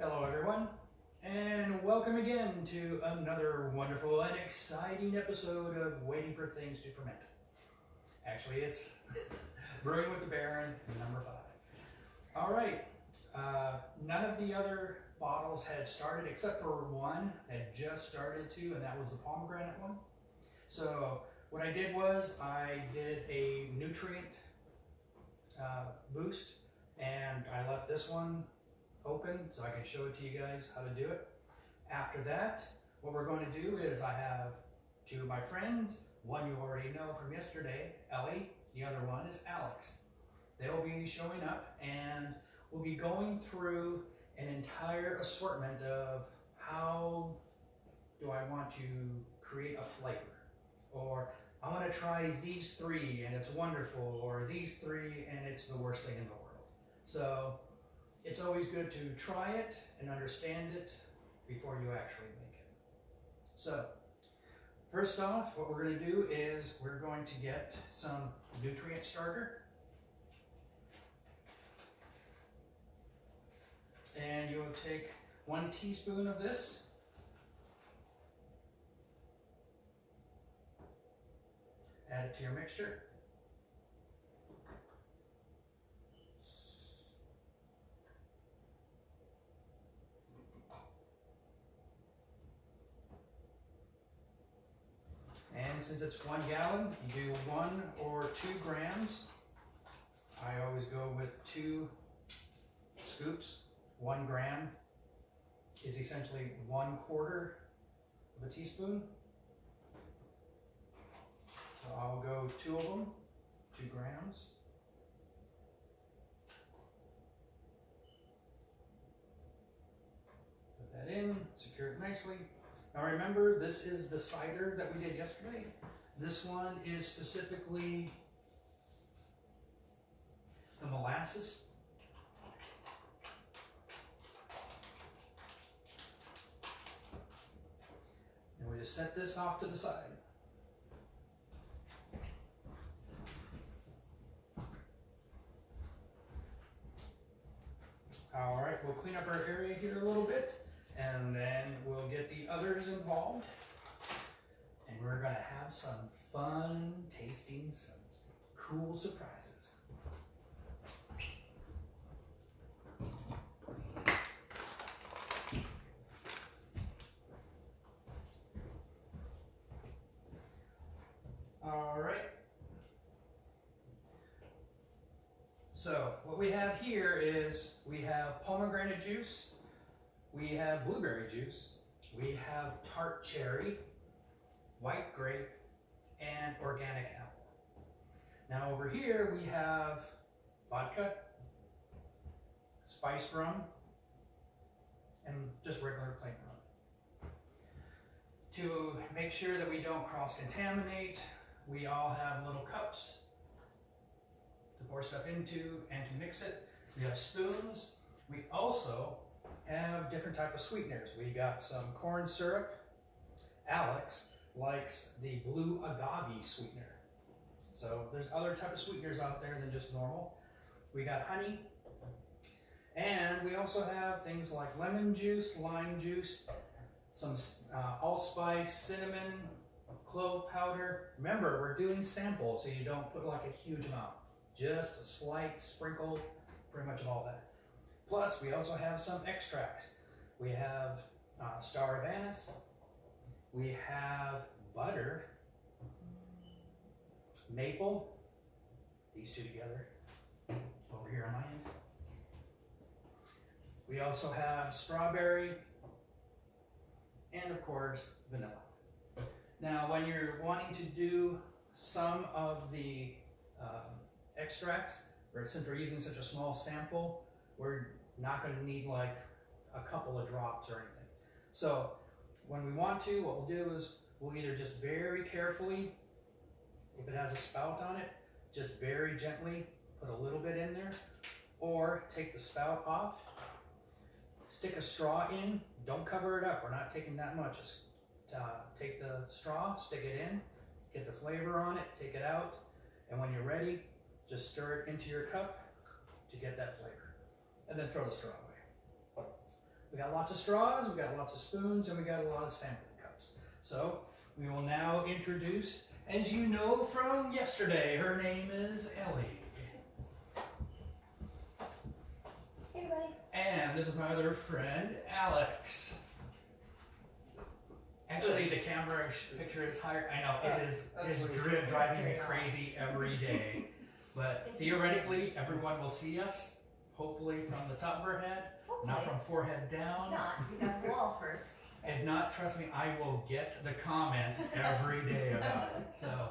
Hello everyone, and welcome again to another wonderful and exciting episode of Waiting for Things to Ferment. Actually, it's Brewing with the Baron, number 5. All right, none of the other bottles had started except for one had just started to, and that was the pomegranate one. So what I did was I did a nutrient boost, and I left this one open so I can show it to you guys how to do it. After that, what we're going to do is I have two of my friends. One you already know from yesterday, Ellie. The other one is Alex. They'll be showing up and we'll be going through an entire assortment of how do I want to create a flavor, or I want to try these three and it's wonderful, or these three and it's the worst thing in the world. So it's always good to try it and understand it before you actually make it. So first off, what we're going to do is we're going to get some nutrient starter. And you'll take 1 teaspoon of this. Add it to your mixture. And since it's 1 gallon, you do 1 or 2 grams. I always go with 2 scoops. 1 gram is essentially 1/4 of a teaspoon. So I'll go 2 of them, 2 grams. Put that in, secure it nicely. Now remember, this is the cider that we did yesterday. This one is specifically the molasses. And we just set this off to the side. All right, we'll clean up our area here a little bit, and then we'll get the others involved. And we're gonna have some fun tasting, some cool surprises. All right. So what we have here is we have pomegranate juice, we have blueberry juice, we have tart cherry, white grape, and organic apple. Now over here we have vodka, spiced rum, and just regular plain rum. To make sure that we don't cross-contaminate, we all have little cups to pour stuff into and to mix it. We have spoons. We also have different type of sweeteners. We got some corn syrup. Alex likes the blue agave sweetener. So there's other type of sweeteners out there than just normal. We got honey. And we also have things like lemon juice, lime juice, some allspice, cinnamon, clove powder. Remember, we're doing samples, so you don't put like a huge amount. Just a slight sprinkle, pretty much of all that. Plus, we also have some extracts. We have star of anise. We have butter, maple, these two together, over here on my end. We also have strawberry, and of course, vanilla. Now, when you're wanting to do some of the extracts, or since we're using such a small sample, we're not going to need like a couple of drops or anything. So when we want to, what we'll do is we'll either just very carefully, if it has a spout on it, just very gently put a little bit in there, or take the spout off, stick a straw in, don't cover it up, we're not taking that much. Just take the straw, stick it in, get the flavor on it, take it out, and when you're ready, just stir it into your cup to get that flavor, and then throw the straw away. We got lots of straws, we got lots of spoons, and we got a lot of sampling cups. So we will now introduce, as you know from yesterday, her name is Ellie. Hey everybody. And this is my other friend, Alex. Actually, the camera picture is higher. I know, it's driving me crazy every day. But theoretically, everyone will see us, hopefully from the top of her head, not from forehead down. Not, you got a wall for. If not, trust me, I will get the comments every day about it. So,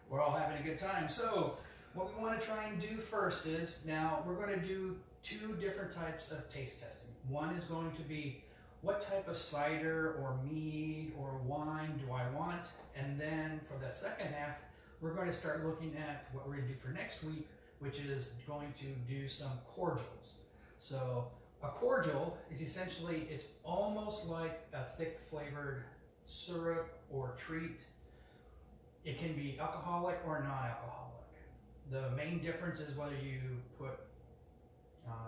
we're all having a good time. So, what we want to try and do first is, now we're going to do 2 different types of taste testing. One is going to be, what type of cider or mead or wine do I want? And then for the second half, we're going to start looking at what we're going to do for next week, which is going to do some cordials. So a cordial is essentially, it's almost like a thick flavored syrup or treat. It can be alcoholic or non-alcoholic. The main difference is whether you put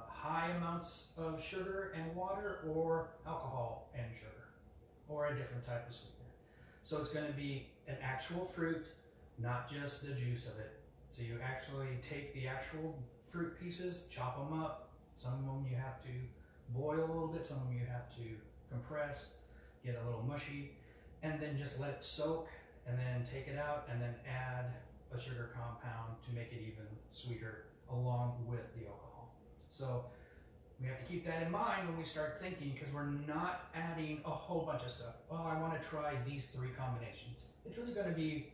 high amounts of sugar and water, or alcohol and sugar, or a different type of sweetener. So it's going to be an actual fruit, not just the juice of it. So you actually take the actual fruit pieces, chop them up. Some of them you have to boil a little bit, some of them you have to compress, get a little mushy, and then just let it soak, and then take it out, and then add a sugar compound to make it even sweeter along with the alcohol. So we have to keep that in mind when we start thinking, because we're not adding a whole bunch of stuff. Oh, I want to try these 3 combinations. It's really going to be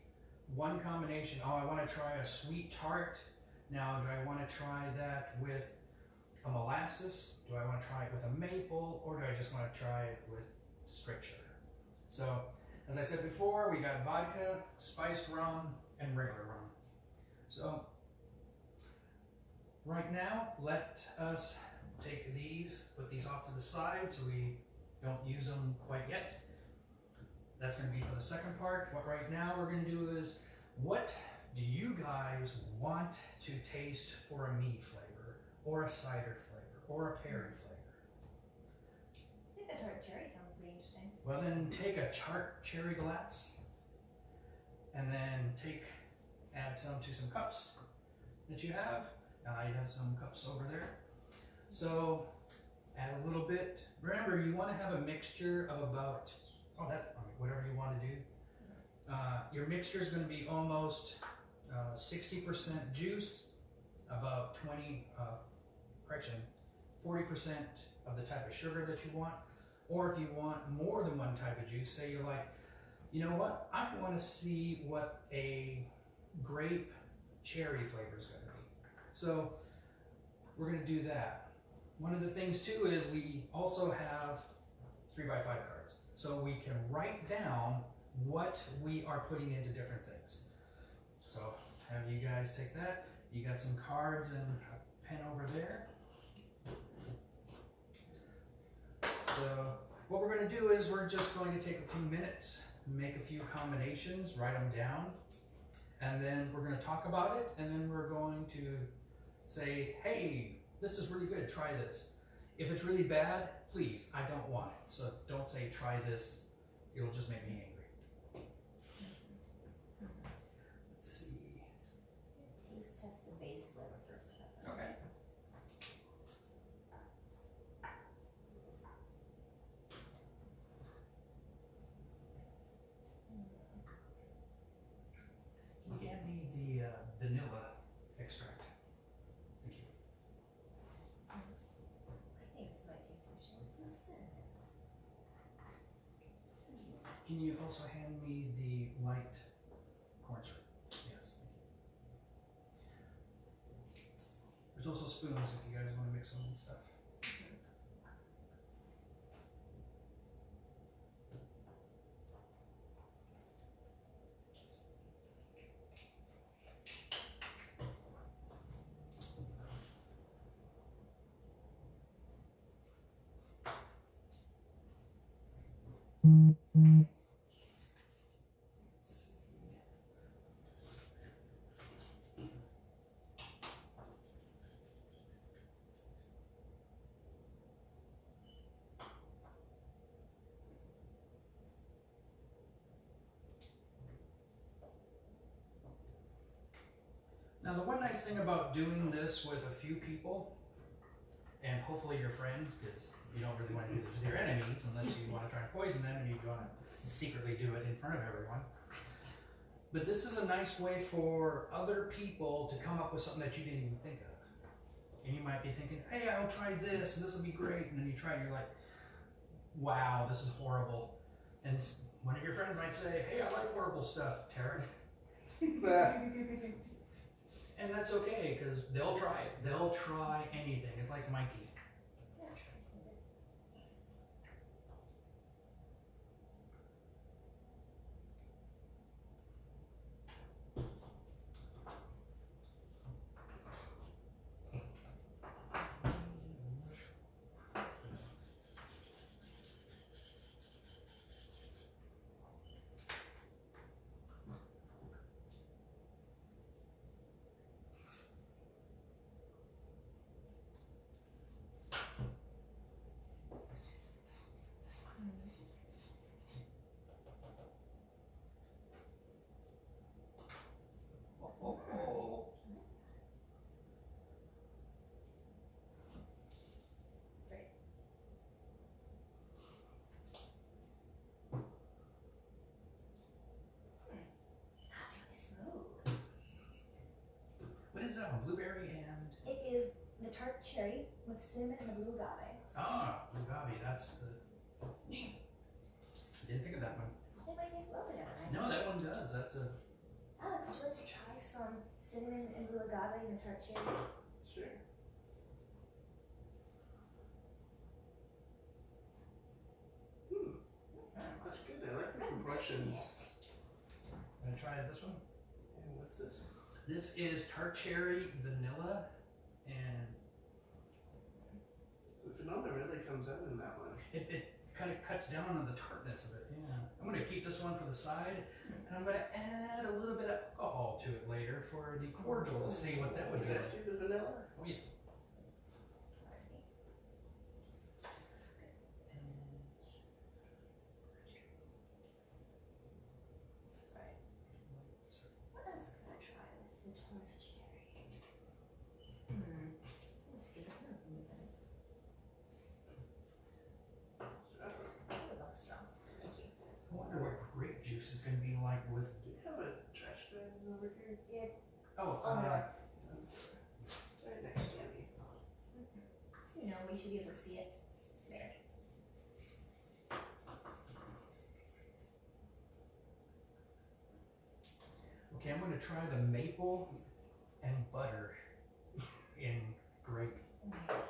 one combination. Oh, I want to try a sweet tart. Now, do I want to try that with a molasses? Do I want to try it with a maple? Or do I just want to try it with straight sugar? So, as I said before, we got vodka, spiced rum, and regular rum. So, right now, let us take these, put these off to the side so we don't use them quite yet. That's going to be for the second part. What right now we're going to do is, what do you guys want to taste for a mead flavor, or a cider flavor, or a perry flavor? I think the tart cherry sounds pretty interesting. Well, then take a tart cherry glass, and then add some to some cups that you have. I have some cups over there. So add a little bit. Remember, you want to have a mixture of about, whatever you want to do. Your mixture is going to be almost 60% juice, about 40% of the type of sugar that you want. Or if you want more than one type of juice, say you're like, you know what, I want to see what a grape cherry flavor is going to be. So we're going to do that. One of the things too is we also have 3x5 cards. So we can write down what we are putting into different things. So have you guys take that. You got some cards and a pen over there. So what we're going to do is we're just going to take a few minutes, make a few combinations, write them down, and then we're going to talk about it, and then we're going to say, hey, this is really good, try this. If it's really bad, please, I don't want it. So don't say try this, it'll just make me angry. Let's see. Taste test the base flavor first. Okay. Can you hand me the vanilla extract? Thank you. I think this might taste delicious. This is cinnamon. Can you also hand me the light corn syrup? Yes, thank you. There's also spoons if you guys want to mix some and stuff. Now the one nice thing about doing this with a few people, and hopefully your friends, because you don't really want to do this with your enemies unless you want to try and poison them and you want to secretly do it in front of everyone. But this is a nice way for other people to come up with something that you didn't even think of. And you might be thinking, hey, I'll try this and this will be great. And then you try it and you're like, wow, this is horrible. And one of your friends might say, hey, I like horrible stuff, Tarek. And that's okay, because they'll try it. They'll try anything. It's like Mikey. Yeah, try some of this. That's really smooth. What is that one? Blueberry and... It is the tart cherry with cinnamon and the blue agave. Ah, Mugabe, that's the... Neat. Didn't think of that one. They might taste well together, right? No, that one does. That's a... Alex, would you like to try some cinnamon and blue agave in the tart cherry? Sure. That's good. I like the proportions. I'm gonna try this one. And what's this? This is tart cherry, vanilla, and The vanilla really comes out in that one. it kind of cuts down on the tartness of it. Yeah. I'm gonna keep this one for the side, and I'm gonna add a little bit of alcohol to it later for the cordial to see what that would do. Can I see the vanilla? Oh yes. What else could I try with the tart cherry? Let's see, that's not blue then. Oh, it looks strong. Thank you. I wonder what grape juice is gonna be like with. Do you have a trash bag over here? Yeah. Oh, Oh, no. Right next to me. You know, we should be able to see it. There. okay, I'm gonna try the maple and butter in grape. Oh my god.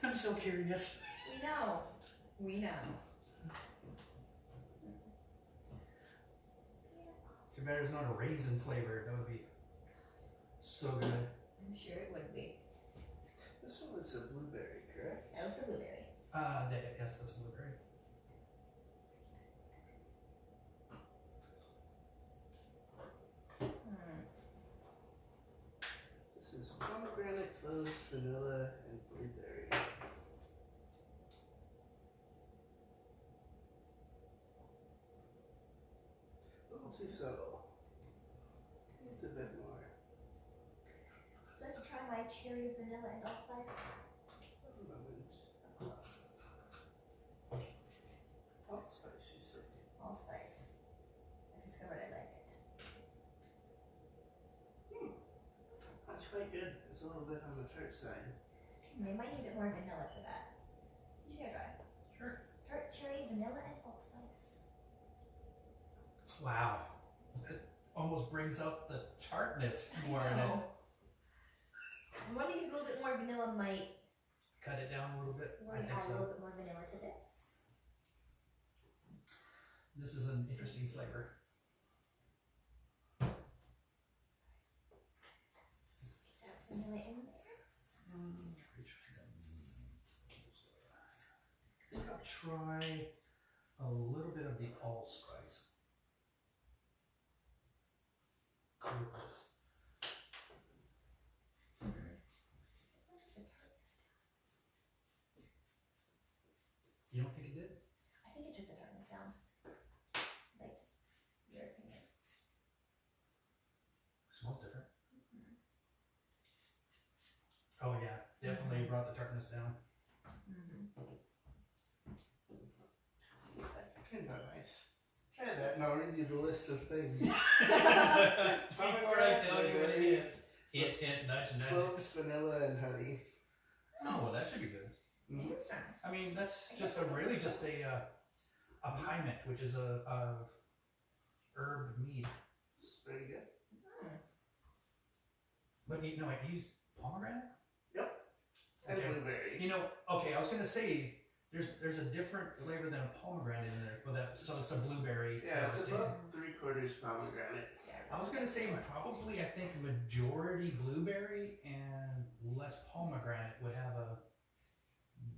I'm so curious. We know. We know. Too bad there's not a raisin flavor. That would be so good. I'm sure it would be. This one was a blueberry, correct? That was the blueberry. Yes, that's blueberry. This is pomegranate, cloves, vanilla, and blueberry. A little too subtle. Needs a bit more. Would you like to try my cherry vanilla and allspice? One moment. Of course. Allspice, you said. Allspice. I discovered I like it. That's quite good. It's a little bit on the tart side. They might need a bit more vanilla for that. You should try. Sure. Tart cherry, vanilla, and allspice. Wow. It almost brings out the tartness more in it. I'm wondering if a little bit more vanilla might Cut it down a little bit. I think add a so. little bit more vanilla to this. This is an interesting flavor. Is that vanilla in there? I think I'll try a little bit of the allspice. With this. You don't think it did? I think it took the tartness down. Like, your opinion. definitely brought the tartness down. That turned out nice. Try that and I'll read you the list of things. Before I tell you what it is. Hint, hint, nudge, nudge. Cloves, vanilla, and honey. Oh, well, that should be good. Mhm. Interesting. I mean, that's just a piment, which is a herb mead. It's pretty good. But you know, I used pomegranate. And Okay. blueberry. You know, okay, I was gonna say there's a different flavor than a pomegranate in there, but so it's a blueberry. Yeah, it's tasting. about 3/4 pomegranate. I was gonna say probably I think majority blueberry and less pomegranate would have a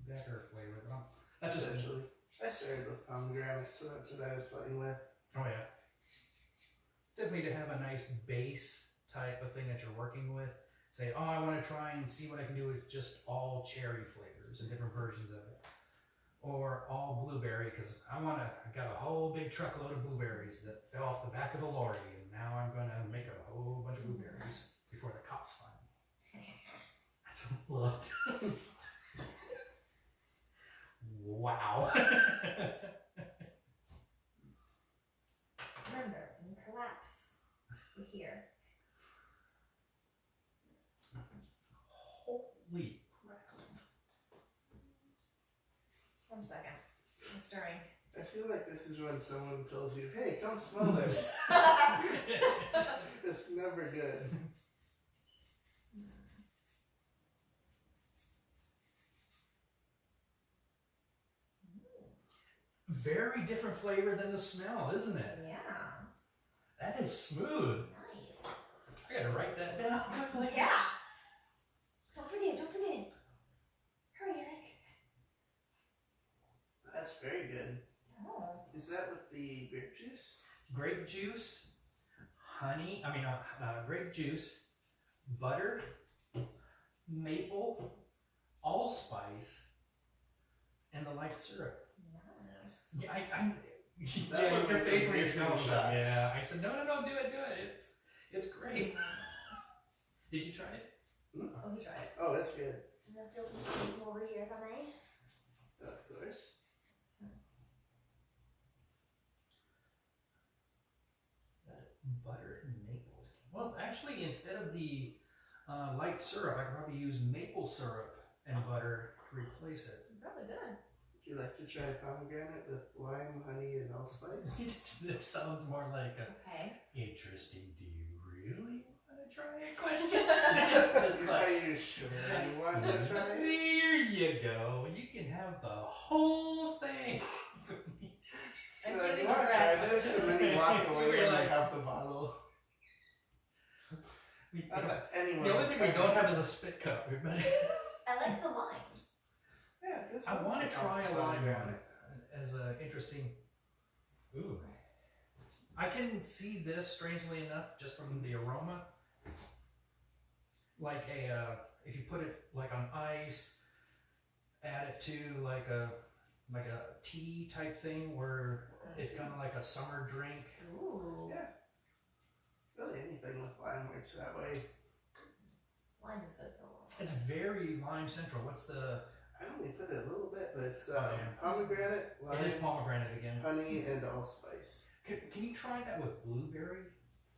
better flavor. But that's just Essentially. I started with pomegranate, so that's what I was playing with. Oh yeah. Definitely to have a nice base type of thing that you're working with. Say, oh, I want to try and see what I can do with just all cherry flavors and different versions of it. Or all blueberry, because I got a whole big truckload of blueberries that fell off the back of a lorry, and now I'm going to make a whole bunch of blueberries before the cops find me. That's a lot. Wow. Remember, when you collapse, we're here. Holy crap. 1 second. I'm stirring. I feel like this is when someone tells you, hey, come smell this. It's never good. Very different flavor than the smell, isn't it? Yeah. That is smooth. Nice. I gotta write that down. Yeah. Don't forget. Hurry, Eric. That's very good. Oh. Is that with the grape juice? Grape juice, grape juice, butter, maple, allspice, and the light syrup. Nice. Yeah, That yeah, would your make face when you amazing smell it. shots. Yeah, I said, no, do it. It's great. Did you try it? Oh, you tried it. Oh, it's good. And there's still some people over here if I may. Of course. Butter and maple. Well, actually, instead of the light syrup, I could probably use maple syrup and butter to replace it. Probably good. Would you like to try pomegranate with lime, honey, and allspice? This sounds more like a Okay. interesting. Do you really want to try it? Question. It's just Are like, you sure you want to try it? there you go. You can have the whole thing. I'm You're like, feeling you want to try impressed. this? And then you walk away We're and like- they have the bottle. Not that anyone The only would thing we ever don't do. have is a spit cup. I like the lime. Yeah, this I one. want to try a lime on Pomegranate. it as an interesting. Ooh. I can see this, strangely enough, just from the aroma. Like if you put it like on ice, add it to like a tea type thing where it's kind of like a summer drink. Ooh. Yeah. Really anything with lime works that way. Lime is good for a long It's very lime central. What's the? I only put it a little bit, but it's Oh, yeah. pomegranate, It is lime, pomegranate again. honey, and allspice. Can you try that with blueberry?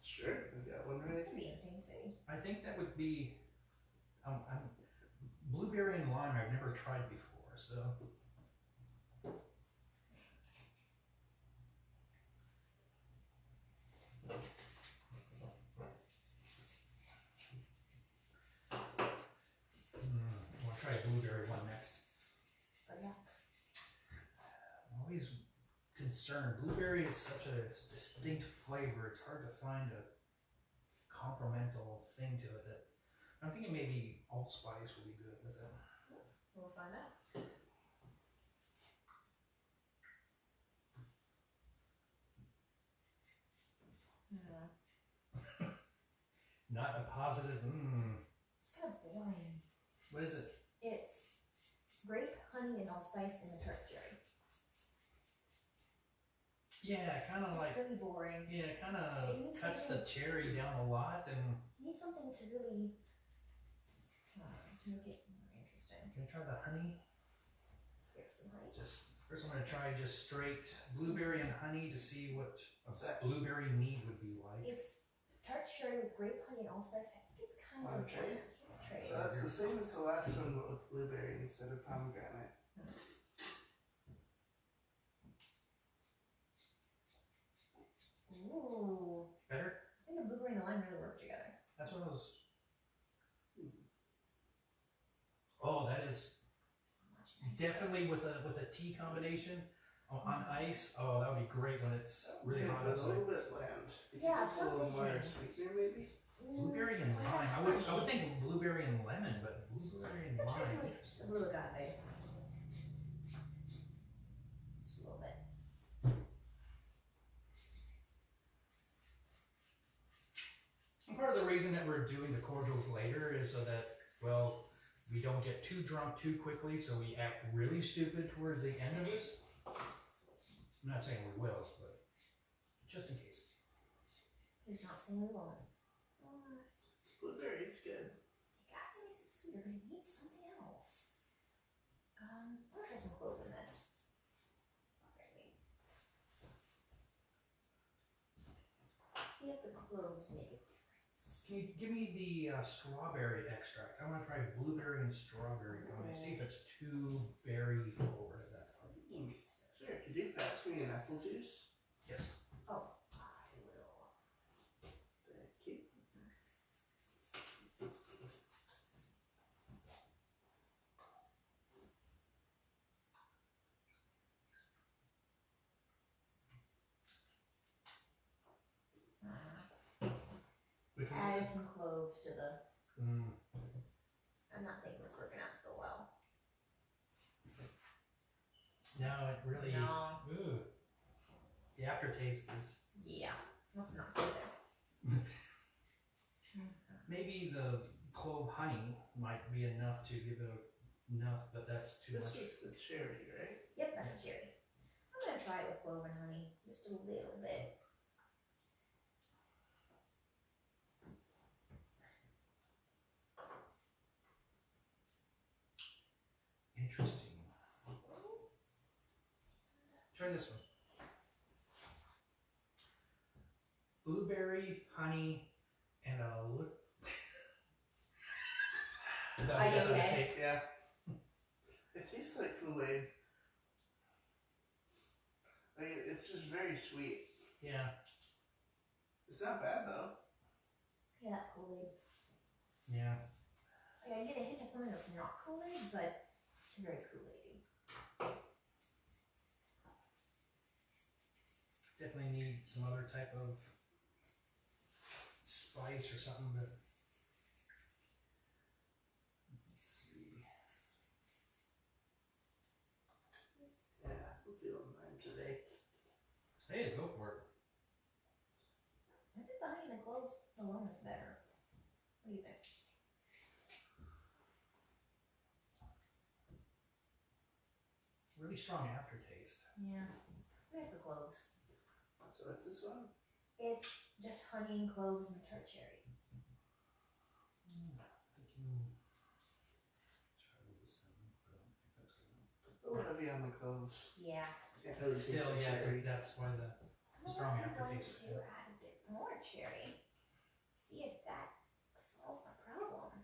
Sure, I've got one right Pretty here. tasty. I think that would be blueberry and lime. I've never tried before, so. I'll try a blueberry one next. But yeah. I'm always concerned. Blueberry is such a distinct flavor. It's hard to find a complemental thing to it. That I'm thinking maybe allspice would be good with it. We'll find out. Not a positive. It's kind of boring. What is it? It's grape, honey, and allspice in the tart cherry. Yeah, kind of like. It's really boring. Yeah, it kind of It needs cuts the something- cherry down a lot, and You need something to really to make it. Interesting. Can I try the honey? Here's some honey. Just first, I'm gonna try just straight blueberry and honey to see what What's that? blueberry mead would be like. It's tart cherry with grape honey and allspice. I think it's kind Want of to trade? Let's trade. So that's the same as the last one, but with blueberry instead of pomegranate. Ooh. Better? I think the blueberry and the lime really work together. That's what I was. Oh, that is Much nicer. definitely with a tea combination on ice. Oh, that would be great when it's really hot A outside. little bit bland. Yeah, Just a little more something. sweetener, maybe. Blueberry and lime. I would think blueberry and lemon, but blueberry and Try some lime. with the blue agave. Just a little bit. And part of the reason that we're doing the cordials later is so that, well, we don't get too drunk too quickly, so we act really stupid towards the end of this. I'm not saying we will, but just in case. He's not saying we won't. Blueberry's good. The agave makes it sweeter, but it needs something else. I'm gonna try some clove in this. Alright. See if the cloves make a difference. Can you give me the strawberry extract? I want to try blueberry and strawberry combination. See if it's too berry forward at that part. Interesting. Sure. Could you pass me an apple juice? Yes. Oh, I will. Thank you. Which one Add is some cloves to the. it? Mm. I'm not thinking it's working out so well. No, it really. No. Ooh. The aftertaste is. Yeah, let's not go there. Maybe the clove honey might be enough to give it enough, but that's too This much. is the cherry, right? Yep, that's a cherry. I'm gonna try it with clove and honey, just a little bit. Interesting. Try this one. Blueberry, honey, and a look. Are you okay? Yeah. It tastes like Kool-Aid. Like, it's just very sweet. Yeah. It's not bad though. Yeah, that's Kool-Aid. Yeah. Like, I get a hint of something that's not Kool-Aid, but it's very Kool-Aid-y. Definitely need some other type of spice or something, but let's see. Yeah, I'm feeling mine today. Hey, go for it. I think the honey and the cloves alone is better. What do you think? Really strong aftertaste. Yeah, I like the cloves. So what's this one? It's just honey and cloves and tart cherry. Thinking try this one, but I don't think that's good. A little heavy on the cloves. Yeah. Can't really taste Still, the yeah, cherry. that's why the strong I'm going aftertaste. to add a bit more cherry. See if that solves my problem.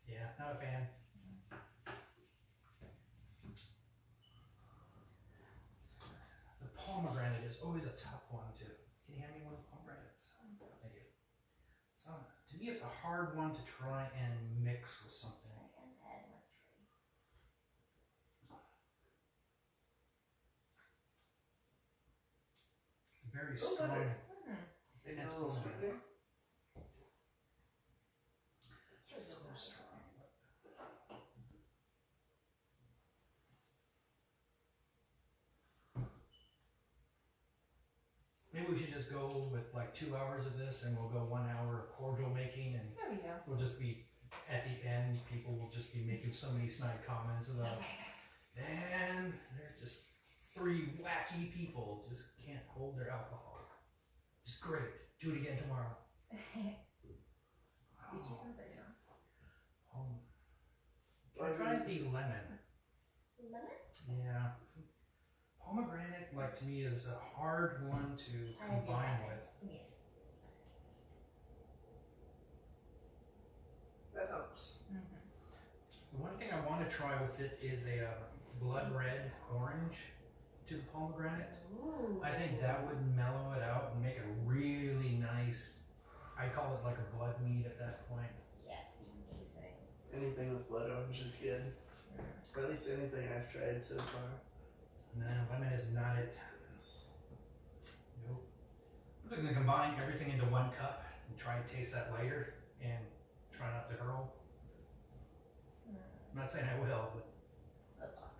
Yeah, not a fan. The pomegranate is always a tough one to. Can you hand me one of the pomegranates? Thank you. So to me, it's a hard one to try and mix with something. And add more cherry. Very Oh, strong. better. Mm-hmm. Maybe That's a little cool. sweetener. So strong. Maybe we should just go with like 2 hours of this, and we'll go 1 hour of cordial making, and There we go. we'll just be at the end. People will just be making so many snide comments about, and they're just three wacky people just can't hold their alcohol. It's great. Do it again tomorrow. I tried the lemon. Lemon? Yeah. Pomegranate, like to me, is a hard one to combine with. Yeah. That helps. The one thing I want to try with it is a blood red orange to the pomegranate. Ooh. I think that would mellow it out and make it really nice. I call it like a blood mead at that point. Yeah, amazing. Anything with blood orange is good. At least anything I've tried so far. No, lemon is not it. Nope. I'm going to combine everything into one cup and try and taste that later and try not to hurl. I'm not saying I will, but. Good luck.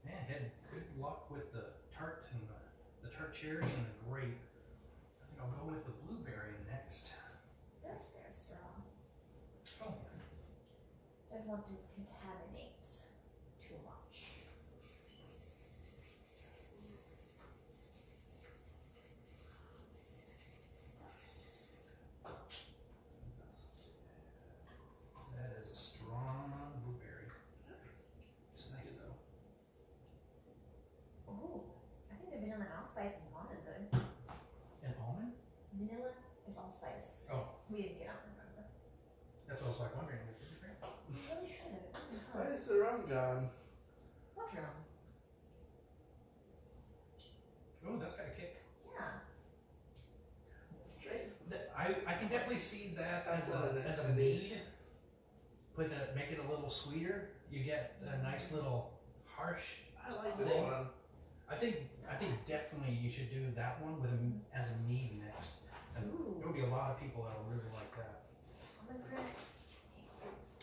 Man, had good luck with the tart and the tart cherry and the grape. I think I'll go with the blueberry next. That's their straw. Oh. Don't want to contaminate too much. That is a strong blueberry. It's nice though. Ooh, I think the vanilla and allspice and almond is good. And almond? Vanilla and allspice. Oh. We didn't get on, remember? That's what I was like wondering. We really should have. Why is the rum gone? What rum? Oh, that's got a kick. Yeah. Straight. I can definitely see that as a It mead. is. Make it a little sweeter. You get a nice little harsh. I like this thing. one. I think definitely you should do that one with as a mead next. And Ooh. there will be a lot of people that will really like that. Pomegranate.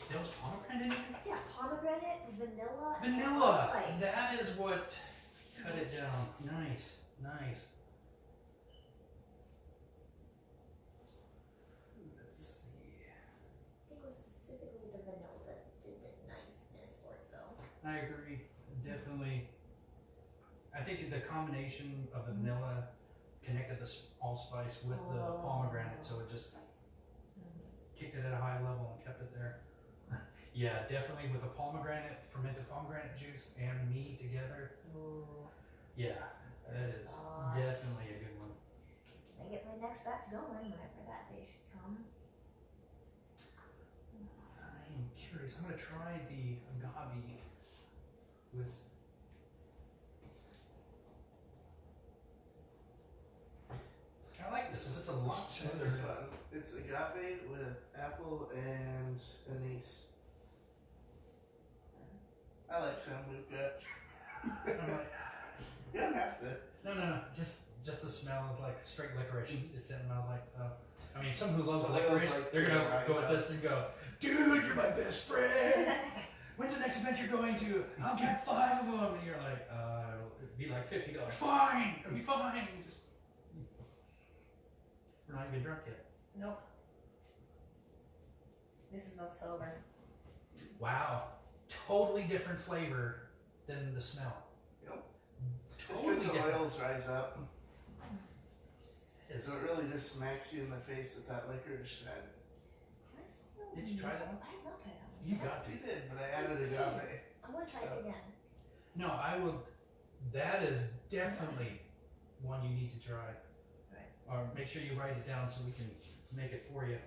There was pomegranate in it? Yeah, pomegranate, vanilla, and Vanilla! allspice. That is what cut it down. Nice, nice. Let's see. I think it was specifically the vanilla that did the niceness for it, though. I agree. Definitely. I think the combination of the vanilla connected the allspice with the pomegranate, so it just kicked it at a high level and kept it there. Yeah, definitely with the pomegranate, fermented pomegranate juice and mead together. Ooh. Yeah, that is definitely a good one. Can I get my next batch going whenever that day should come? I'm curious. I'm gonna try the agave with. I like this. It's a lot smoother. This one. It's agave with apple and anise. I like sambuca. I'm like, You don't have to. no. Just the smell is like straight licorice. It's in my mouth like so. I mean, someone who loves Well, they licorice, like they're to gonna rise go at up. this and go, dude, you're my best friend. When's the next event you're going to? I'll get 5 of them. And you're like, it'd be like $50. Fine, it'll be fine. Just, we're not even drunk yet. Nope. This is not sober. Wow, totally different flavor than the smell. Yep. It's Totally because the different. oils rise up. It is. So it really just smacks you in the face with that licorice scent. Did you try that one? I have not tried that one. You got to. You did, but I added agave. I'm gonna try it again. No, I will. That is definitely one you need to try. Right. Or make sure you write it down so we can make it for you.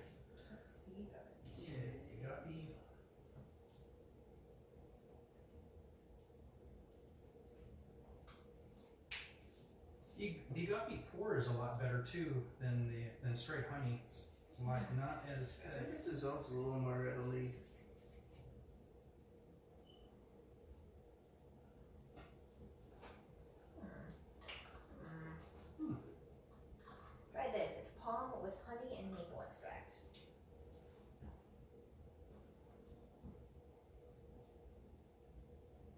Let's see. Yeah, you got me. The agave pour is a lot better too than straight honey. It's like not as I think it dissolves a little more readily. Try this. It's palm with honey and maple extract.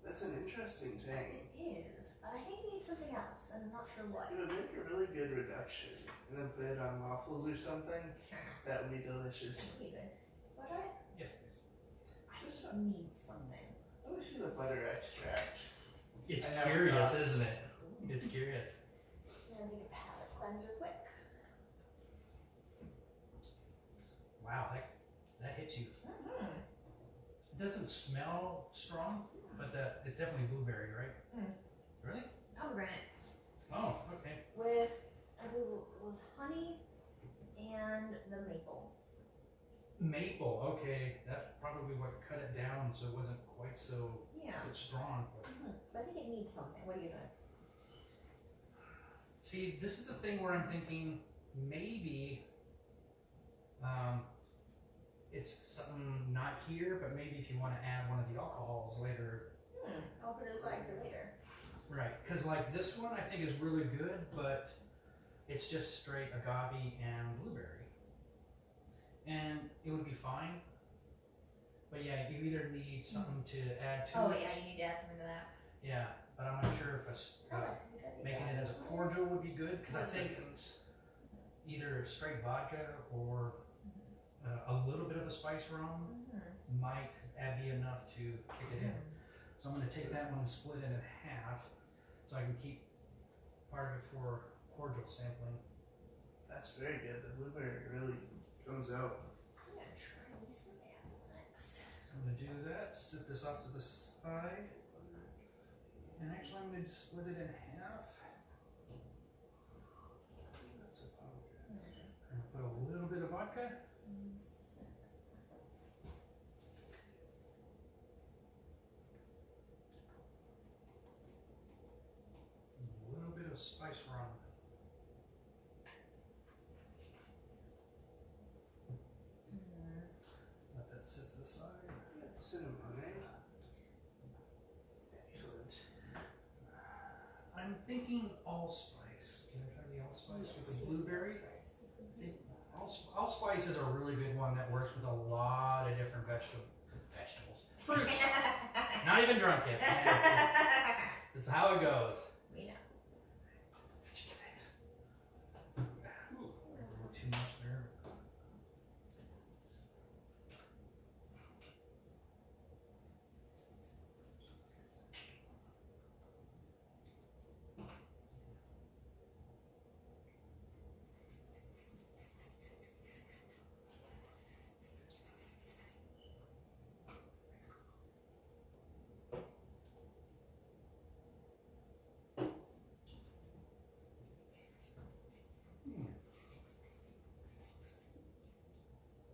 That's an interesting tang. It is. but I think it needs something else, and I'm not sure what. It would make a really good reduction. And then put it on waffles or something. That would be delicious. Pretty good. What do I? Yes, please. I think it needs something. Let me see the butter extract. It's I have curious, thoughts. isn't it? It's curious. I'm gonna make a palate cleanser quick. Wow, that hits you. Mm-hmm. It doesn't smell strong, but it's definitely blueberry, right? Mm. Really? Pomegranate Oh, okay. with, I believe it was honey and the maple. Maple, okay. That's probably what cut it down so it wasn't quite so Yeah. strong. But But I think it needs something. What do you think? see, this is the thing where I'm thinking maybe it's something not here, but maybe if you want to add one of the alcohols later. I'll put it aside for later. Right, because like this one I think is really good, but it's just straight agave and blueberry. And it would be fine. But yeah, you either need something to add to Oh it. yeah, you need to add something to that. Yeah, but I'm not sure if making it as a cordial would be good, because I think either straight vodka or a little bit of a spice rum might be enough to kick it in. So I'm going to take that one and split it in half so I can keep part of it for cordial sampling. That's very good. The blueberry really comes out. I'm gonna try me some apple next. So I'm going to do that, sit this off to the side, and actually I'm going to split it in half. That's a pomegranate. I'm going to put a little bit of vodka. A little bit of spice rum. Let that sit to the side. That's cinnamon, right? Excellent. I'm thinking allspice. Can I try the allspice with the blueberry? Allspice is a really good one that works with a lot of different vegetables. Fruits. Not even drunk yet. This is how it goes. We know. Ooh, a little too much there.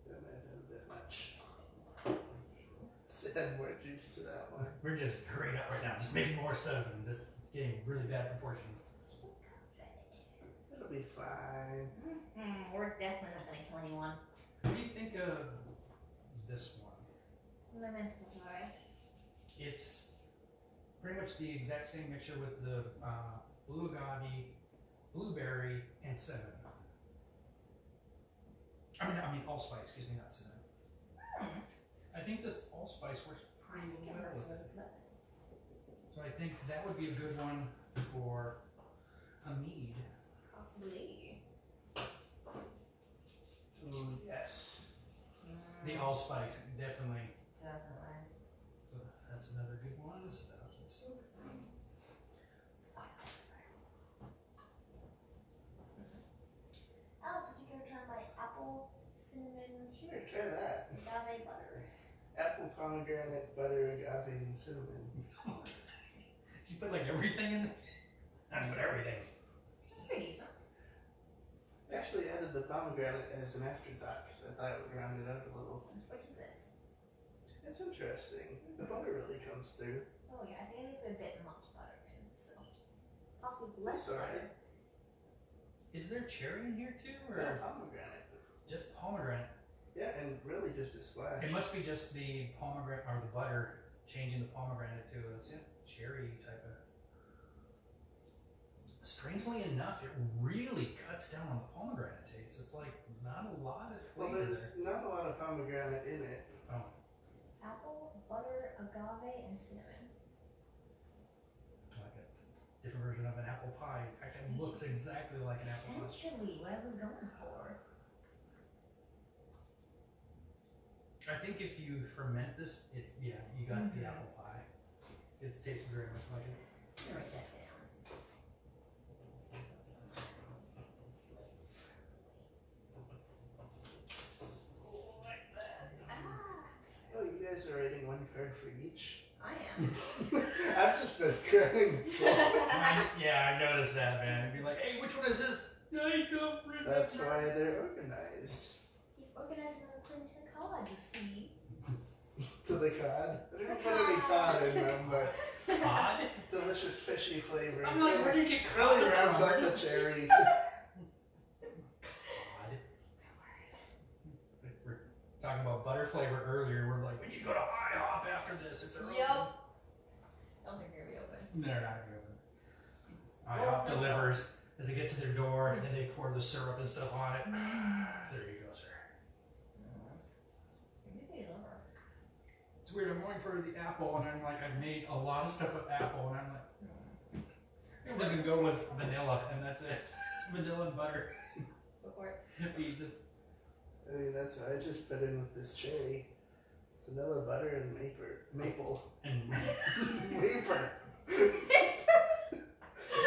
That might have been a bit much. Let's add more juice to that one. We're just hurrying up right now, just making more stuff and just getting really bad proportions. It'll be fine. We're definitely not gonna kill anyone. What do you think of this one? My mental's alright. It's pretty much the exact same mixture with the blue agave, blueberry, and cinnamon. I mean allspice, excuse me, not cinnamon. I think this allspice works pretty well with it. So I think that would be a good one for a mead. Possibly. Ooh, yes. The allspice, definitely. Definitely. So that's another good one. So that was this. Alex, did you go try my apple cinnamon Sure, try that. agave butter? Apple, pomegranate, butter, agave, and cinnamon. You put like everything in there? Not put everything. It's pretty decent. I actually added the pomegranate as an afterthought because I thought it would round it out a little. What's this? It's interesting. The butter really comes through. Oh yeah, I think I need to put a bit much butter in, so possibly less That's all right. butter. Is there cherry in here too, No, or pomegranate. just pomegranate? Yeah, and really just a splash. It must be just the pomegranate or the butter changing the pomegranate to a cherry type of. Strangely enough, it really cuts down on the pomegranate taste. It's like not a lot of Well, flavor there's not a lot of pomegranate in it. there. Oh, Apple, butter, agave, and cinnamon. like a version of an apple pie. In fact, it looks exactly like an apple pie. Essentially, what I was going for. I think if you ferment this, it's you got the apple pie. It tastes very much like it. I'm gonna write that down. Like that. Ah, Oh, you guys are writing one card for each? I am. I've just been crying. Yeah, I noticed that, man. It'd be like, hey, which one is this? I don't remember. That's why they're organized. He's organizing them according to the card, you see. To the cod. I didn't put any cod in them, but Cod? delicious fishy flavor. I'm like, where do you get cod Really rounds from? up the cherry. Cod. We're talking about butter flavor earlier. We're like, we need to go to IHOP after this if they're open. Don't think they're gonna be open. They're not gonna be open. IHOP delivers as they get to their door, and then they pour the syrup and stuff on it. There you go, sir. Maybe they deliver. It's weird. I'm going for the apple, and I'm like, I've made a lot of stuff with apple, and I'm like, I'm just gonna go with vanilla, and that's it. Vanilla and butter. Go for it. You just I mean, that's what I just put in with this cherry. Vanilla butter and maple. and Wafer.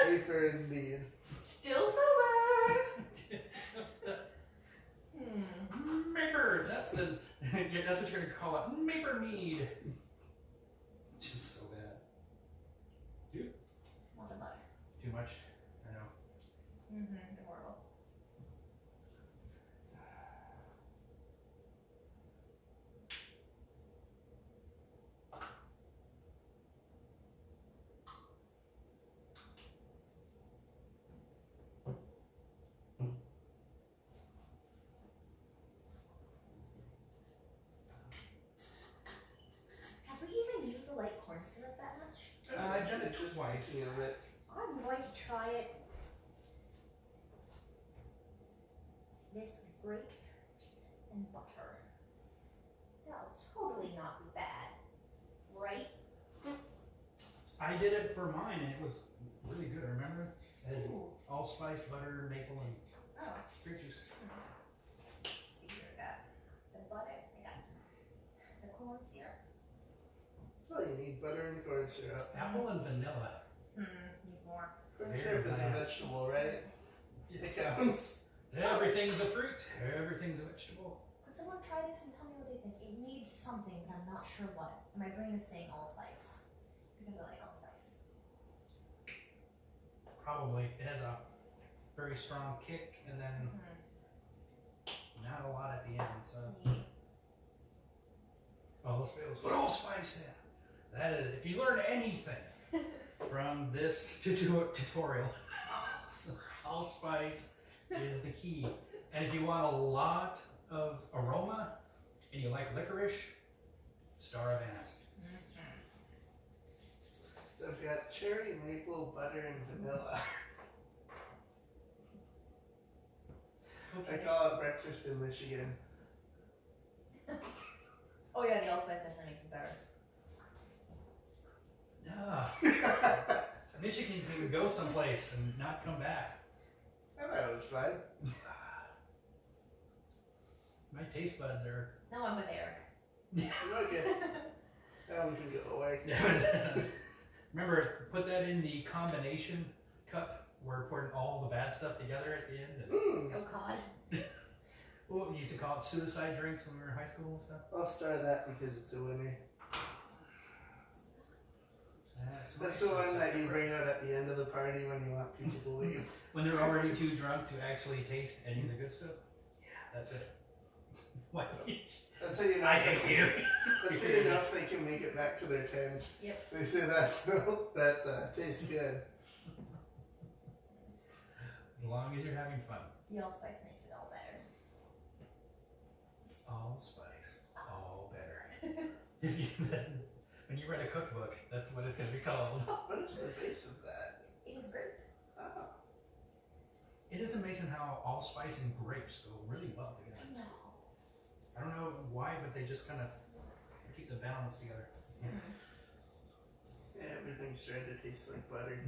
Wafer and mead. Still sober. Maper. That's the. That's what you're gonna call it. Maper mead. It's just so bad. Want the butter. Too much. I know. Horrible. Have we even used the light corn syrup that much? I've done it Just twice. thinking of it. I'm going to try it. This grape and butter. That'll totally not be bad, right? I did it for mine, and it was really good. Remember? It had Ooh. allspice, butter, maple, and Oh, grape juice. see here, I got the butter, I got the corn syrup. Oh, you need butter and corn syrup. Apple and vanilla. Needs more. Corn Very syrup is a bland. vegetable, right? It counts. Everything's a fruit. Everything's a vegetable. Could someone try this and tell me what they think? It needs something, but I'm not sure what. My brain is saying allspice. Because I like allspice. Probably. It has a very strong kick, and then not a lot at the end. So, oh, let's put allspice in. That is, if you learn anything from this tutorial, allspice is the key. And if you want a lot of aroma and you like licorice, star of anise. So I've got cherry, maple, butter, and vanilla. I call it breakfast in Michigan. Oh yeah, the allspice definitely makes it better. Yeah. Michigan can go someplace and not come back. I thought it was fine. My taste buds are. No, I'm with Eric. Okay. That one can go away. Remember, put that in the combination cup. We're pouring all the bad stuff together at the end. And, Oh God. well, we used to call it suicide drinks when we were in high school and stuff. I'll start that because it's a winner. That's the one that you bring out at the end of the party when you want people to leave. When they're already too drunk to actually taste any of the good stuff. Yeah, that's it. What? That's how you know. I hate you. That's how you know if they can make it back to their tent. Yep. They say that tastes good. As long as you're having fun. The allspice makes it all better. All spice, all better. If you when you write a cookbook, that's what it's going to be called. What is the base of that? It is great. Oh. It is amazing how allspice and grapes go really well together. I know. I don't know why, but they just kind of keep the balance together. Yeah. Everything's starting to taste like butter.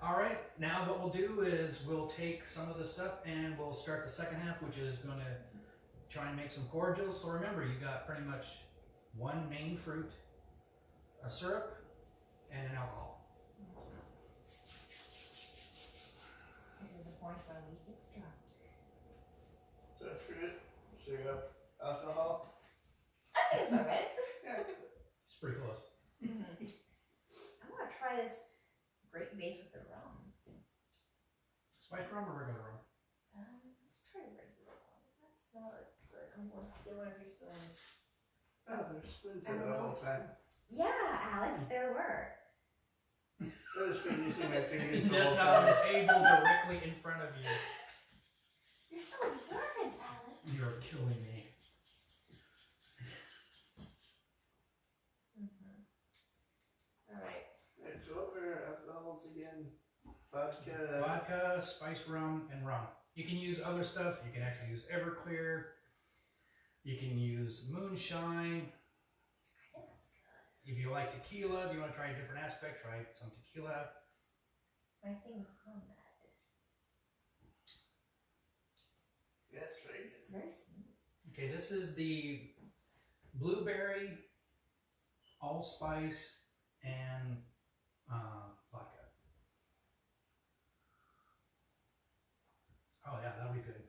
All right, now what we'll do is we'll take some of the stuff and we'll start the second half, which is going to try and make some cordials. So remember, you got pretty much one main fruit, a syrup, and an alcohol. This is the point where we get drunk. So fruit, syrup, alcohol. I think it's alright. Yeah. It's pretty close. I want to try this grape base with the rum. Spiced rum or regular rum? Let's try regular rum. That smells good. I'm going to steal one of your spoons. Oh, there's spoons in it the whole time. Yeah, Alex, there were. I've just been using my fingers It's the just whole not on the time. table directly in front of you. You're so observant, Alex. You're killing me. Alright. Alright, so what were alcohols again? Vodka. Vodka, spiced rum, and rum. You can use other stuff. You can actually use Everclear. You can use moonshine. I think that's good. If you like tequila, if you want to try a different aspect, try some tequila. My thing with combat. That's right. It's very smooth. Okay, this is the blueberry, allspice, and vodka. Oh yeah, that'll be good.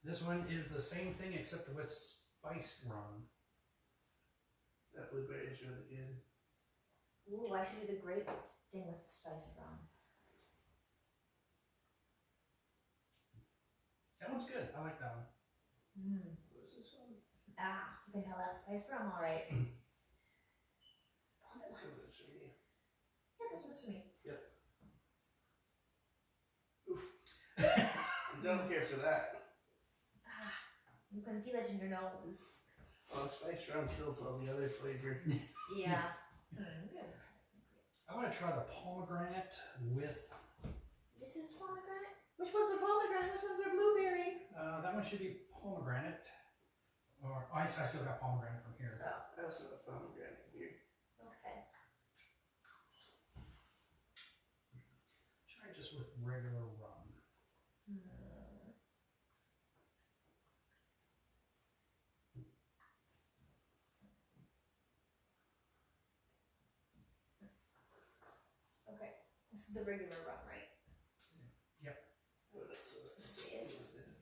This one is the same thing except with spiced rum. That blueberry is really good. Ooh, I should do the grape thing with the spiced rum. That one's good. I like that one. What's this one? Ah, you can tell that's spiced rum, alright. This one is for me. Yeah, this works for me. Don't care for that. Ah, you can feel it in your nose. Oh, spice rum kills all the other flavor. Yeah. I want to try the pomegranate with. This is pomegranate? Which one's a pomegranate? Which one's a blueberry? That one should be pomegranate. Or I still got pomegranate from here. Oh, I also have pomegranate here. okay. Try just with regular rum. Okay. This is the regular rum, right? What else is Yes.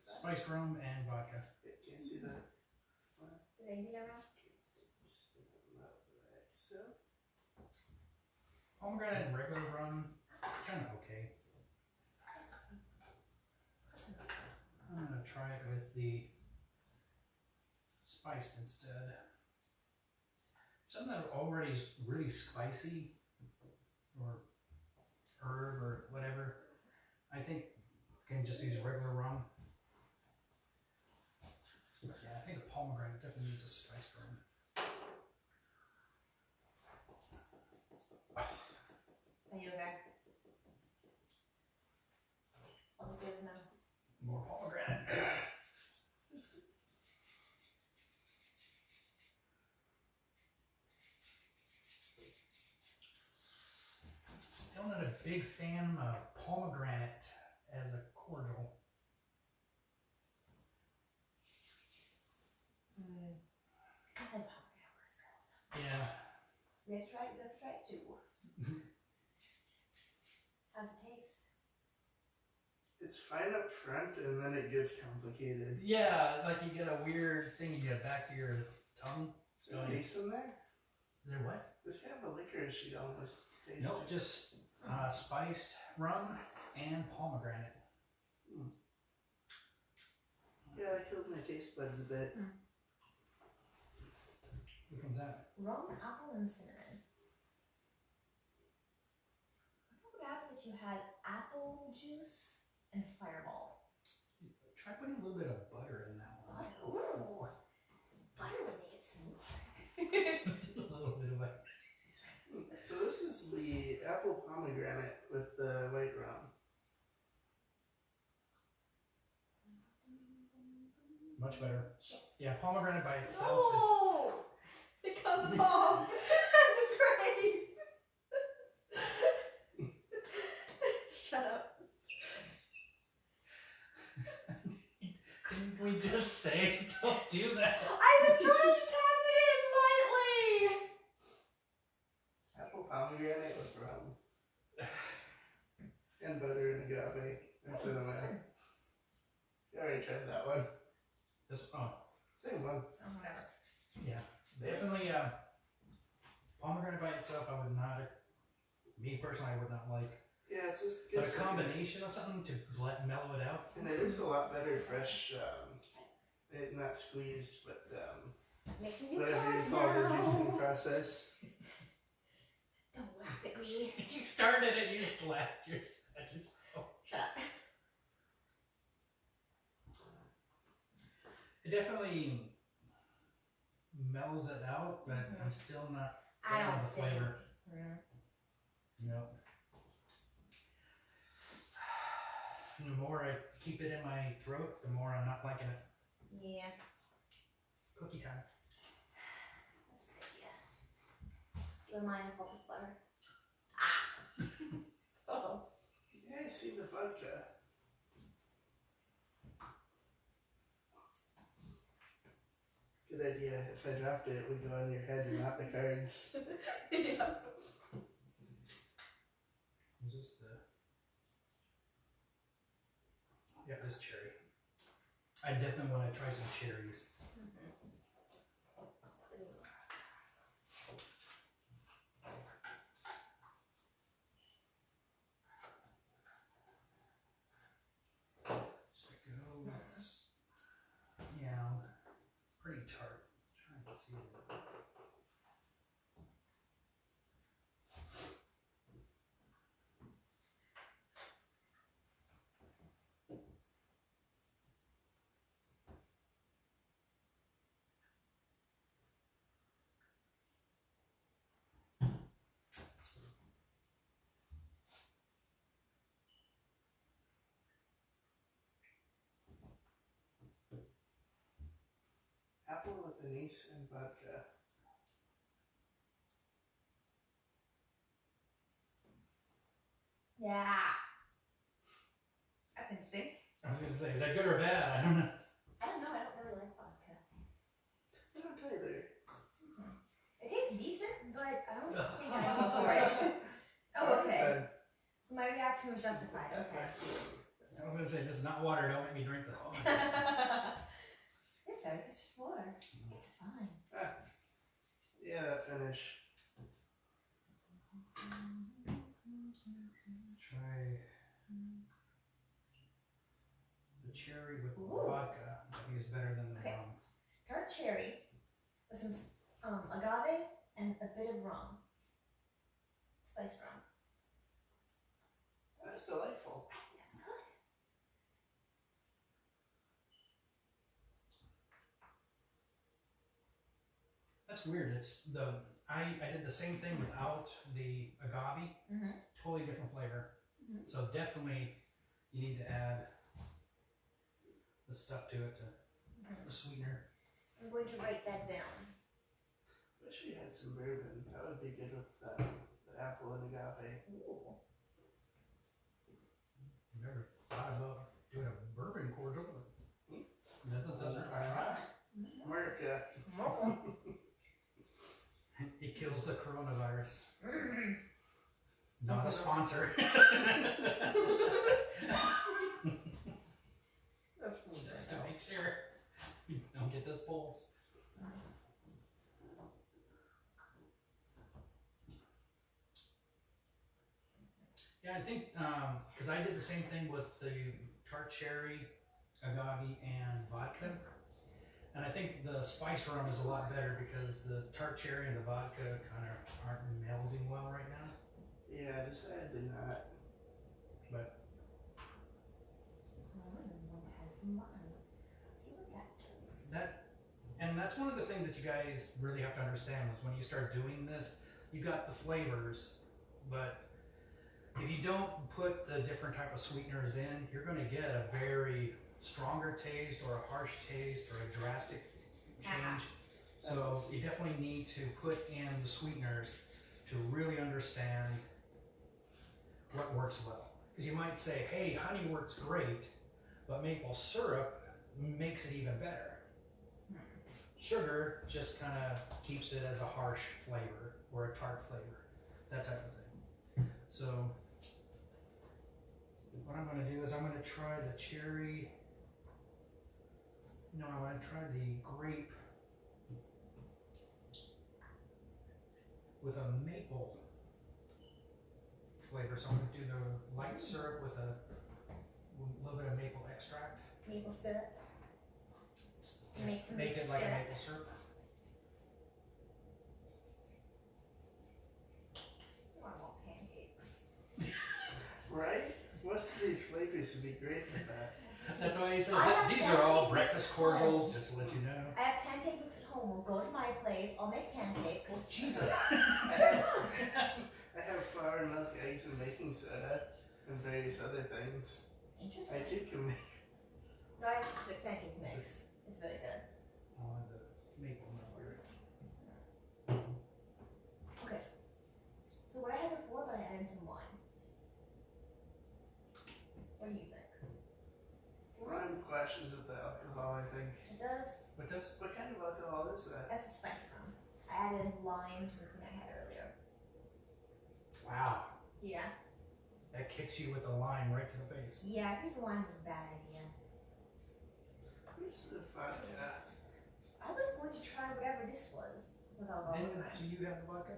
Spiced rum and vodka. Can't see that. Did I do that wrong? So, Pomegranate and regular rum, kind of okay. I'm gonna try it with the spiced instead. Something that already is really spicy, or herb or whatever. I think can just use regular rum. Yeah, I think the pomegranate definitely needs a spiced rum. Are you okay? All good now. More pomegranate. Still not a big fan of pomegranate as a cordial. I think pomegranate works well. Yeah. We have to try it, you have to try it too. How's it taste? it's fine up front and then it gets complicated. Yeah, like you get a weird thing you get back to your tongue. Is there mace in there? Is there what? It's kind of a licorice almost taste. Nope, just spiced rum and pomegranate. Yeah, that killed my taste buds a bit. Which one's that? Rum, apple, and cinnamon. I wonder what would happen if you had apple juice and fireball. Try putting a little bit of butter in that one. Butter? Ooh! Butter would make it smooth. A little bit of it. So this is the apple pomegranate with the white rum. Much better. Yeah, pomegranate by itself No! The cake on the palm and the grape. Shut up. Couldn't we just say, don't do that? I was trying to tap it in lightly. Apple pomegranate with rum. And butter and agave and cinnamon. You already tried that one. This, oh, Same one. Oh, whatever. yeah. Definitely, pomegranate by itself, I would not, me personally, I would not like. Yeah, it's just But good. a combination of something to mellow it out. And it is a lot better fresh, not squeezed, but Making you whatever you laugh call the now. juicing process. Don't laugh at me. You started it, you just laughed yourself. Shut up. It definitely mellows it out, but I'm still not I feeling don't the flavor. think. No. The more I keep it in my throat, the more I'm not liking it. Yeah. Cookie time. That's a good idea. Do you mind if I'll just butter? Ah! Oh. Yeah, I see the vodka. Good idea. If I dropped it, it would go on your head and not the cards. Yeah. Is this the... Yeah, this cherry. I definitely want to try some cherries. Should I go with this? Yeah, pretty tart. Trying to see. Apple with anise and vodka. Yeah. That's interesting. I was going to say, is that good or bad? I don't know. I don't know. I don't really like vodka. I don't either. It tastes decent, but I don't think I'm all for it. Oh, okay. So my reaction was justified. Okay. I was going to say, this is not water. Don't make me drink the whole. It's okay. It's just water. It's fine. Yeah, that finish. Try the cherry with Ooh. vodka. I think it's better than the Okay. rum. Tart cherry with some agave and a bit of rum. Spiced rum. That's delightful. I think that's good. That's weird. It's the I did the same thing without the agave. Mm-hmm. Totally different flavor. Mhm. So definitely you need to add the stuff to it, the sweetener. I'm going to write that down. Wish we had some bourbon. That would be good with the apple and agave. Ooh. Never thought about doing a bourbon cordial. That doesn't America. It kills the coronavirus. Mm. Not a sponsor. Just to make sure you don't get those pulls. Yeah, I think, because I did the same thing with the tart cherry, agave, and vodka. And I think the spice rum is a lot better because the tart cherry and the vodka kind of aren't melding well right now. Yeah, decidedly not. But that's one of the things that you guys really have to understand is when you start doing this, you got the flavors, but if you don't put the different type of sweeteners in, you're going to get a very stronger taste or a harsh taste or a drastic change. So you definitely need to put in the sweeteners to really understand what works well. Because you might say, hey, honey works great, but maple syrup makes it even better. Sugar just kind of keeps it as a harsh flavor or a tart flavor, that type of thing. So what I'm going to do is I'm going to try the cherry. No, I want to try the grape with a maple flavor. So I'm going to do the light syrup with a little bit of maple extract. Maple syrup. Make it like a maple syrup. I want pancakes. Right? Most of these flavors would be great with that. That's why he said I have these are all pancake breakfast mix at cordials, home. just to let you know. I have pancake mix at home. We'll go to my place. I'll make pancakes. Oh, Jesus. I have flour, milk, eggs, and baking soda, and various other things. Interesting. I too can make. No, I have the pancake mix. It's really good. On the maple number. Okay. So what I had before, but I added some wine. What do you think? Lime clashes with the alcohol, I think. It does. What does? What kind of alcohol is that? That's a spice rum. I added lime to the thing I had earlier. Wow. Yeah. That kicks you with a lime right to the face. Yeah, I think the lime was a bad idea. Where's the vodka? I was going to try whatever this was without all of Didn't that. you have the vodka?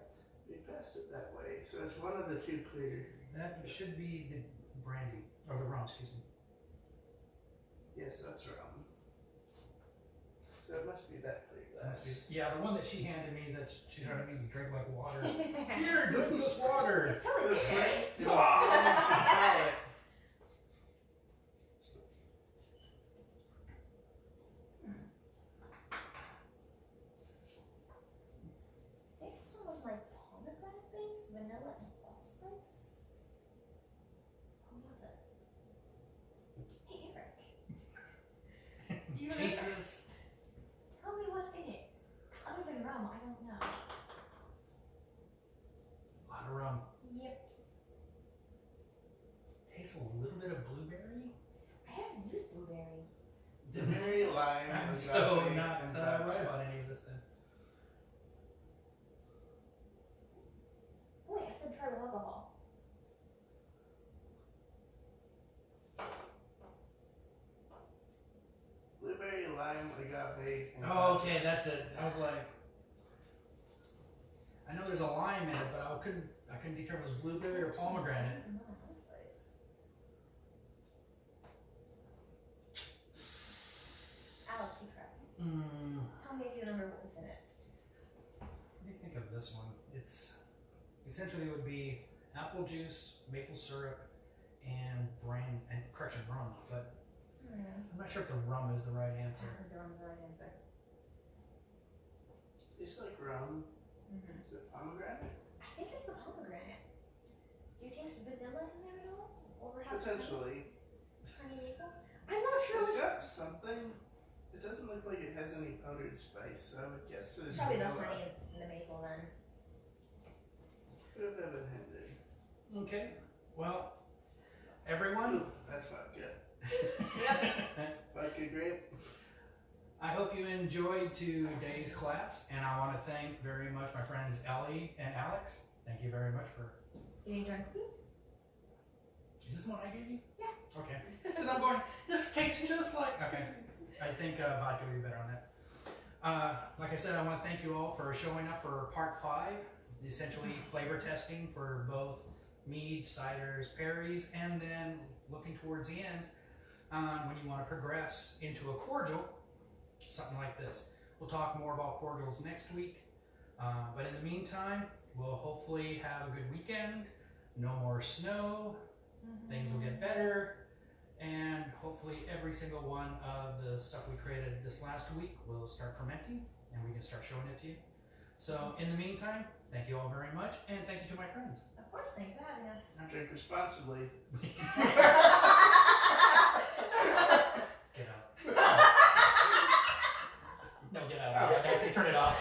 We passed it that way, so it's one of the two clear. That should be the brandy, or the rum, excuse me. Yes, that's rum. So it must be that clear Must be- glass. Yeah, the one that she handed me that she tried to make me drink like water. Here, drink this water. It totally The tastes flame, the flames and palate. I think this one was my pomegranate base, vanilla and allspice. What was it? Hey Eric, do you Taste remember? this. Tell me what's in it. 'Cause other than rum, I don't know. A lot of rum. Yep. Tastes a little bit of blueberry. I haven't used blueberry. Very lime. I'm agave, so not and right vodka. about any of this then. Oh wait, I said try with alcohol. Blueberry, lime, agave, and Oh, okay, that's it. I was like, I know there's a lime in it, but I couldn't determine if it was blueberry or pomegranate. Vanilla and allspice. Alex, you try. Tell me if you remember what was in it. What do you think of this one? It's essentially it would be apple juice, maple syrup, and correction, rum. But I'm not sure if the rum is the right I answer. think the rum's the right answer. Tastes like rum. Mm-hmm. Is it pomegranate? I think it's the pomegranate. Do you taste vanilla in there at all? Or perhaps Potentially. honey maple? I'm not sure. It's got something. It doesn't look like it has any powdered spice, so I would guess it's Probably the vanilla. honey and the maple then. Could have been handy. Okay. Well, everyone. Ooh, that's vodka. Vodka grape. I hope you enjoyed today's class, and I want to thank very much my friends Ellie and Alex. Thank you very much for. You drink with you? Is this one I gave you? Yeah. Okay. Because I'm going. This tastes just like. Okay. I think vodka would be better on that. Like I said, I want to thank you all for showing up for part 5, essentially flavor testing for both meads, ciders, perries, and then looking towards the end when you want to progress into a cordial, something like this. We'll talk more about cordials next week, but in the meantime, we'll hopefully have a good weekend, no more snow, things will get better, and hopefully every single one of the stuff we created this last week will start fermenting and we can start showing it to you. So in the meantime, thank you all very much, and thank you to my friends. Of course, thanks for having us. Drink responsibly. Get out. No, get I have to actually turn it off.